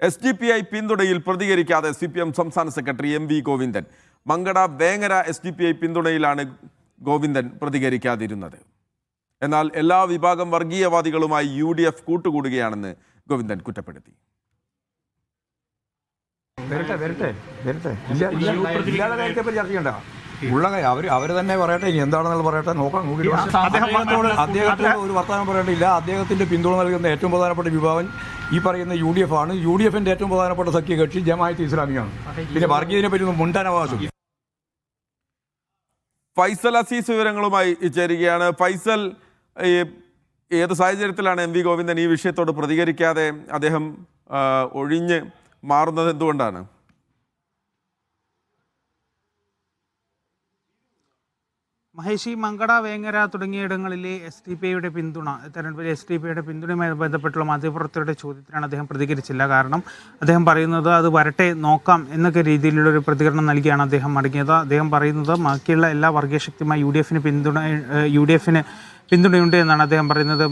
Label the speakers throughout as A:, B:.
A: SDPI പിന്തുണയിൽ പ്രതികരിക്കാതെ CPM സംസ്ഥാന secretary MV Govindan. Mankada Vengara SDPI പിന്തുണയിലാണ് ഗോവിന്ദൻ പ്രതികരിക്കാതിരുന്നത്. എന്നാൽ എല്ലാ വിഭാഗം വർഗീയവാദികളുമായി UDF കൂട്ടുകൂടുകയാണെന്ന് ഗോവിന്ദൻ കുറ്റപ്പെടുത്തി.
B: അവർ തന്നെ പറയട്ടെ, ഇനി എന്താണെന്നുള്ള പറയട്ടെ, നോക്കാം. അദ്ദേഹത്തോട് ഒരു വർത്തമാനം പറയേണ്ടില്ല. അദ്ദേഹത്തിന്റെ പിന്തുണ നൽകുന്ന ഏറ്റവും പ്രധാനപ്പെട്ട വിഭാഗം ഈ പറയുന്ന UDF ആണ്. UDFന്റെ ഏറ്റവും പ്രധാനപ്പെട്ട സഖ്യകക്ഷി ജമാഅത്ത് ഇസ്ലാമിയാണ്. പിന്നെ വർഗീയതിനെ പറ്റി ഒന്നും മുണ്ടാൻ അവകാശം.
A: ഫൈസൽ അസീസ് വിവരങ്ങളുമായി ചേരുകയാണ്. ഫൈസൽ, ഏത് സാഹചര്യത്തിലാണ് MV ഗോവിന്ദൻ ഈ വിഷയത്തോട് പ്രതികരിക്കാതെ അദ്ദേഹം ഒഴിഞ്ഞ് മാറുന്നത്? എന്തുകൊണ്ടാണ്?
C: മഹേഷി, മങ്കട, വേങ്ങര തുടങ്ങിയിടങ്ങളിലെ SDPIയുടെ പിന്തുണ, തെരഞ്ഞെടുപ്പിലെ SDPIയുടെ പിന്തുണയുമായി ബന്ധപ്പെട്ടുള്ള മാധ്യമപ്രവർത്തകരുടെ ചോദ്യത്തിനാണ് അദ്ദേഹം പ്രതികരിച്ചില്ല. കാരണം അദ്ദേഹം പറയുന്നത് അത് വരട്ടെ, നോക്കാം എന്നൊക്കെ രീതിയിലുള്ളൊരു പ്രതികരണം നൽകിയാണ് അദ്ദേഹം മടങ്ങിയത്. അദ്ദേഹം പറയുന്നത് ബാക്കിയുള്ള എല്ലാ വർഗീയ ശക്തിയുമായി UDFന് പിന്തുണയുണ്ട് എന്നാണ് അദ്ദേഹം പറയുന്നത്.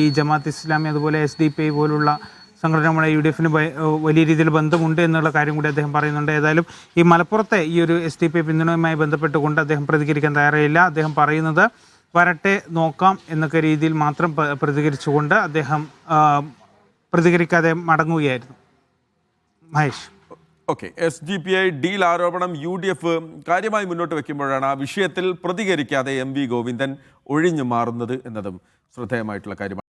C: ഈ ജമാഅത്ത് ഇസ്ലാമി അതുപോലെ SDPI പോലുള്ള സംഘടനകളുമായി UDFന് വലിയ രീതിയിൽ ബന്ധമുണ്ട് എന്നുള്ള കാര്യം കൂടി അദ്ദേഹം പറയുന്നുണ്ട്. ഏതായാലും ഈ മലപ്പുറത്തെ ഈ ഒരു SDPI പിന്തുണയുമായി ബന്ധപ്പെട്ടുകൊണ്ട് അദ്ദേഹം പ്രതികരിക്കാൻ തയ്യാറായില്ല. അദ്ദേഹം പറയുന്നത് വരട്ടെ, നോക്കാം എന്നൊക്കെ രീതിയിൽ മാത്രം പ്രതികരിച്ചുകൊണ്ട് അദ്ദേഹം പ്രതികരിക്കാതെ മടങ്ങുകയായിരുന്നു. മഹേഷ്,
A: ഓക്കെ. SDPI ഡീൽ ആരോപണം UDF കാര്യമായി മുന്നോട്ട് വയ്ക്കുമ്പോഴാണ് ആ വിഷയത്തിൽ പ്രതികരിക്കാതെ MV ഗോവിന്ദൻ ഒഴിഞ്ഞു മാറുന്നത് എന്നതും ശ്രദ്ധേയമായിട്ടുള്ള കാര്യമാണ്.